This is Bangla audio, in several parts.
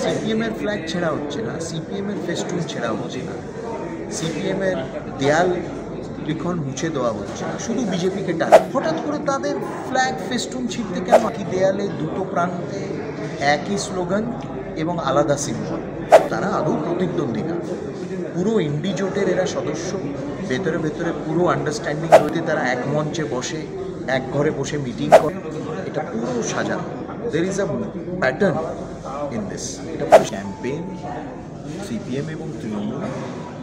সিপিএমের ফ্ল্যাগ ছেঁড়া হচ্ছে না, সিপিএমের ফেস্টুন ছেঁড়া হচ্ছে না, সিপিএমের দেয়াল লিখন মুছে দেওয়া হচ্ছে না, শুধু বিজেপিকে টার্গেট। হঠাৎ করে তাদের ফ্ল্যাগ ফেস্টুন ছিঁড়তে কেন? কি দেয়ালে দুটো প্রান্তে একই স্লোগান এবং আলাদা সিম্বল। তারা আদৌ প্রতিদ্বন্দ্বী না, পুরো ইন্ডি জোটের এরা সদস্য, ভেতরে ভেতরে পুরো আন্ডারস্ট্যান্ডিং হইতে তারা এক মঞ্চে বসে এক ঘরে বসে মিটিং করে। এটা পুরো সাজানো, there is a pattern in this. এটা পুরো ক্যাম্পেইন, সিপিএম এবং তৃণমূল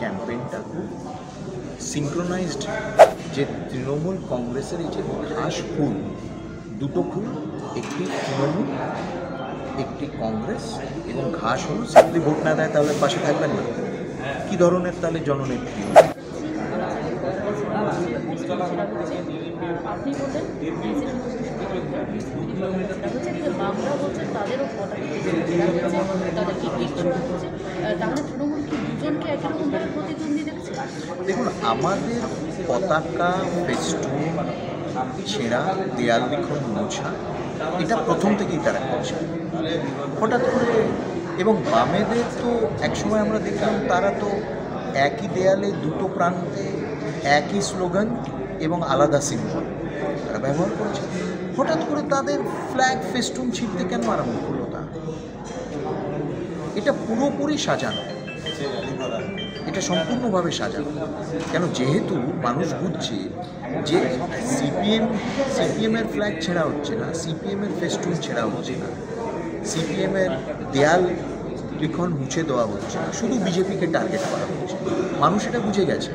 ক্যাম্পেইনটা খুব সিঙ্ক্রোনাইজড। যে তৃণমূল কংগ্রেসের এই যে ঘাস ফুল, দুটো ফুল, একটি তৃণমূল একটি কংগ্রেস, এবং ঘাস হলো যদি ভোট না দেয় তাহলে পাশে থাকবেন না। কি ধরনের তাহলে জননেত্রী? আপনি বললেন বাংলা বলছেন তাদেরও তাদেরকে তাহলে তৃণমূল কি দুজনকে একরকমভাবে প্রতিদ্বন্দ্বী দেখছে? দেখুন, আমাদের পতাকা ফেস্টুন ছেঁড়া, দেয়াল লিখন মোছা, এটা প্রথম থেকেই তারা করছে হঠাৎ করে। এবং বামেদের তো একসময় আমরা দেখলাম তারা তো একই দেয়ালে দুটো প্রান্তে একই স্লোগান এবং আলাদা সিম্বল তারা ব্যবহার করছে। হঠাৎ করে তাদের ফ্ল্যাগ ফেস্টুন ছিঁড়তে কেন আরম্ভ করলো? তা এটা পুরোপুরি সাজানো, এটা সম্পূর্ণভাবে সাজানো। কেন? যেহেতু মানুষ বুঝছে যে সিপিএমের ফ্ল্যাগ ছেঁড়া হচ্ছে না, সিপিএমের ফেস্টুন ছেঁড়া হচ্ছে না, সিপিএমের দেয়াল লিখন মুছে দেওয়া হচ্ছে না, শুধু বিজেপিকে টার্গেট করা হচ্ছে। মানুষ এটা বুঝে গেছে।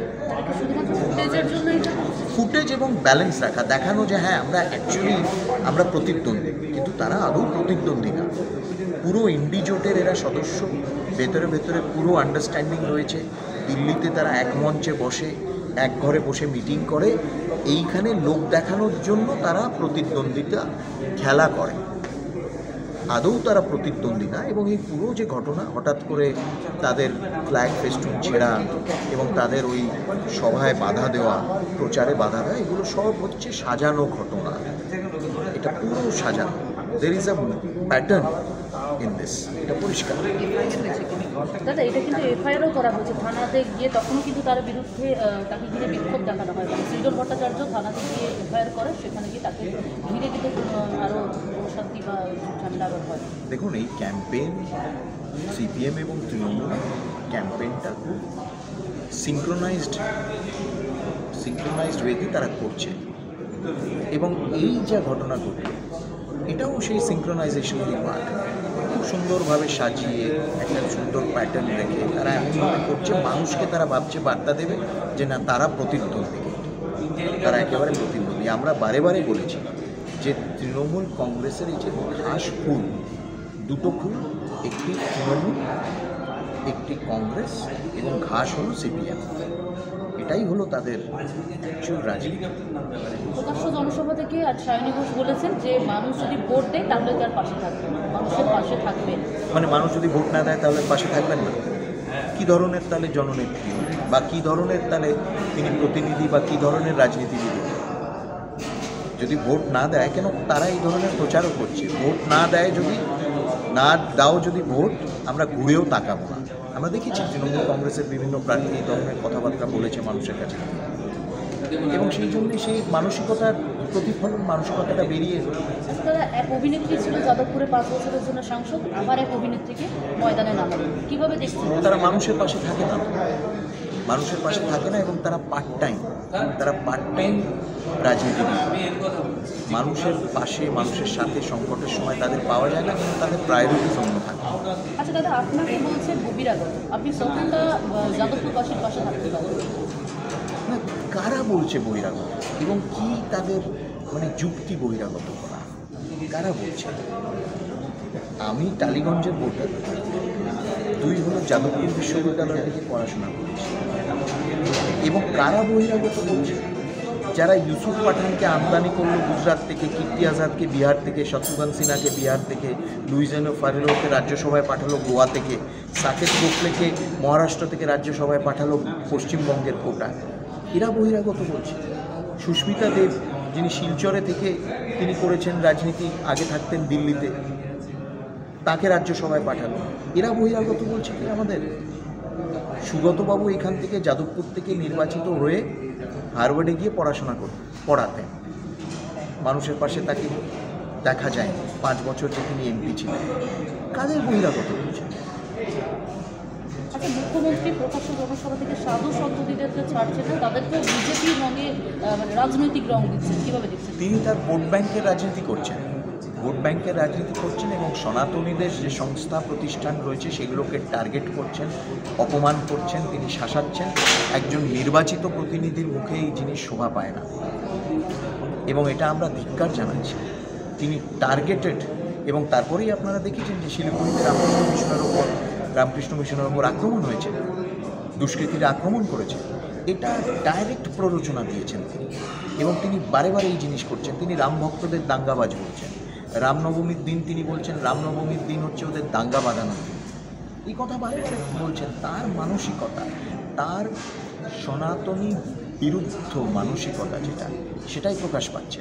ফুটেজ এবং ব্যালেন্স রাখা, দেখানো যে হ্যাঁ আমরা প্রতিদ্বন্দ্বী, কিন্তু তারা আদৌ প্রতিদ্বন্দ্বী না, পুরো ইন্ডি জোটের এরা সদস্য, ভেতরে ভেতরে পুরো আন্ডারস্ট্যান্ডিং রয়েছে। দিল্লিতে তারা এক মঞ্চে বসে এক ঘরে বসে মিটিং করে, এইখানে লোক দেখানোর জন্য তারা প্রতিদ্বন্দ্বিতা খেলা করে। আদৌ তারা প্রতিদ্বন্দ্বী না। এবং এই পুরো যে ঘটনা, হঠাৎ করে তাদের ফ্ল্যাগ ফেস্টুন ছেঁড়া এবং তাদের ওই সভায় বাধা দেওয়া, প্রচারে বাধা দেওয়া, এগুলো সব হচ্ছে সাজানো ঘটনা। এটা পুরো সাজানো, there is a pattern in this, এটা পরিষ্কার। দাদা, এটা কিন্তু এফআইআরও করা হয়েছে থানাতে গিয়ে, তখনও কিন্তু তার বিরুদ্ধে তাকে ঘিরে বিক্ষোভ দেখানো হয়। সৃজন ভট্টাচার্য থানাতে গিয়ে এফআইআর করে, সেখানে গিয়ে তাকে ঘিরে কিন্তু আরও অশান্তি বা ঝামেলা হয়। দেখুন, এই ক্যাম্পেইন সিপিএম এবং তৃণমূল ক্যাম্পেইনটা খুব সিঙ্ক্রোনাইজড ওয়েতে তারা করছে। এবং এই যা ঘটনা ঘটল, এটাও সেই সিঙ্ক্রোনাইজেশনেরই পার্ট। খুব সুন্দরভাবে সাজিয়ে একটা সুন্দর প্যাটার্ন রেখে তারা এমনভাবে করছে, মানুষকে তারা ভাবছে, বার্তা দেবে যে না, তারা প্রতিদ্বন্দ্বী, তারা একেবারে প্রতিদ্বন্দ্বী। আমরা বারে বারে বলেছি যে তৃণমূল কংগ্রেসের এই যে ঘাস ফুল, দুটো ফুল, একটি তৃণমূল একটি কংগ্রেস, এবং ঘাস হলো সিপিএম। এটাই হলো তাদের অ্যাকচুয়াল রাজনীতি। প্রকাশ্য জনসভা থেকে আজ সায়নী ঘোষ বলেছেন যে মানুষ যদি ভোট দেয় তাহলে তার পাশে থাকবে, মানুষের পাশে থাকবে। মানে মানুষ যদি ভোট না দেয় তাহলে পাশে থাকবেন না? কী ধরনের তাহলে জননেত্রী, বা কী ধরনের তাহলে তিনি প্রতিনিধি, বা কী ধরনের রাজনীতিবিদ? যদি ভোট না দেয়, কেন তারা এই ধরনের প্রচারও করছে? ভোট না দেয়, যদি না দাও যদি ভোট, আমরা ঘুরেও তাকাবো না। আমরা দেখেছি তৃণমূল কংগ্রেসের বিভিন্ন প্রার্থী এই ধরনের কথাবার্তা বলেছে মানুষের কাছে, এবং সেই জন্যই সেই মানসিকতার প্রতিফলন, মানসিকতাটা বেরিয়ে এলো। তারা এক অভিনেত্রী ছিল যাদবপুরে 5 বছরের জন্য সাংসদ, আবার এক অভিনেত্রীকে ময়দানে নামালেন, কীভাবে দেখছেন? তারা মানুষের পাশে থাকে না, মানুষের পাশে থাকে না, এবং তারা পার্ট টাইম রাজনীতিবিদ। মানুষের পাশে, মানুষের সাথে সংকটের সময় তাদের পাওয়া যায় না, কিন্তু তাদের প্রায়োরিটিস অন্য থাকে। আচ্ছা দাদা, আপনাকে বলছে বহিরাগত, আপনি কতটা যাদবপুরবাসীর পাশে থাকতে পারেন? না, কারা বলছে বহিরাগত, এবং কি তাদের মানে যুক্তি বহিরাগত করা? কারা বলছে? আমি টালিগঞ্জের ভোটার, 2 হলো যাদবপুর বিশ্ববিদ্যালয় থেকে পড়াশোনা করেছি। এবং কারা বহিরাগত বলছে? যারা ইউসুফ পাঠানকে আমদানি করলো গুজরাট থেকে, কীর্তি আজাদকে বিহার থেকে, শত্রুঘ্ন সিনহাকে বিহার থেকে, লুইজিয়ানা ফারেলোকে রাজ্যসভায় পাঠালো গোয়া থেকে, সাকেত গোখলেকে মহারাষ্ট্র থেকে রাজ্যসভায় পাঠালো পশ্চিমবঙ্গের কোটা। এরা বহিরাগত বলছে। সুস্মিতা দেব, যিনি শিলচরে থেকে তিনি করেছেন রাজনীতি, আগে থাকতেন দিল্লিতে, তাকে রাজ্যসভায় পাঠালো। এরা বহিরাগত বলছে কি আমাদের? সুগতবাবু এখান থেকে যাদবপুর থেকে নির্বাচিত হয়ে হারওয়ার্ডে গিয়ে পড়াতেন। মানুষের পাশে তাকে দেখা যায় 5 বছর যে তিনি এমপি ছিলেন। কাদের বহিরাগত বলছে? আচ্ছা, মুখ্যমন্ত্রী প্রকাশ্য জনসভা থেকে সাধু সন্ততিদেরকে ছাড়ছেন না, তাদেরকে বিজেপি রঙে মানে রাজনৈতিক রং দিচ্ছেন, কীভাবে দেখছেন? তিনি তার ভোট ব্যাংকের রাজনীতি করছেন, এবং সনাতনীদের যে সংস্থা প্রতিষ্ঠান রয়েছে সেগুলোকে টার্গেট করছেন, অপমান করছেন, তিনি শাসাচ্ছেন। একজন নির্বাচিত প্রতিনিধির মুখে এই জিনিস শোভা পায় না, এবং এটা আমরা ধিক্কার জানাচ্ছি। তিনি টার্গেটেড, এবং তারপরেই আপনারা দেখেছেন যে শিলিগুড়িতে রামকৃষ্ণ মিশনের ওপর আক্রমণ হয়েছে, দুষ্কৃতীরা আক্রমণ করেছে। এটা ডাইরেক্ট প্ররোচনা দিয়েছেন তিনি, এবং তিনি বারে বারে এই জিনিস করছেন। তিনি রাম ভক্তদের দাঙ্গাবাজ বলছেন। রামনবমীর দিন তিনি বলছেন রামনবমীর দিন হচ্ছে ওদের দাঙ্গা বাঁধানোর দিন। এই কথা বারে বারে বলছেন। তার মানসিকতা, তার সনাতনী বিরুদ্ধ মানসিকতা যেটা, সেটাই প্রকাশ পাচ্ছে।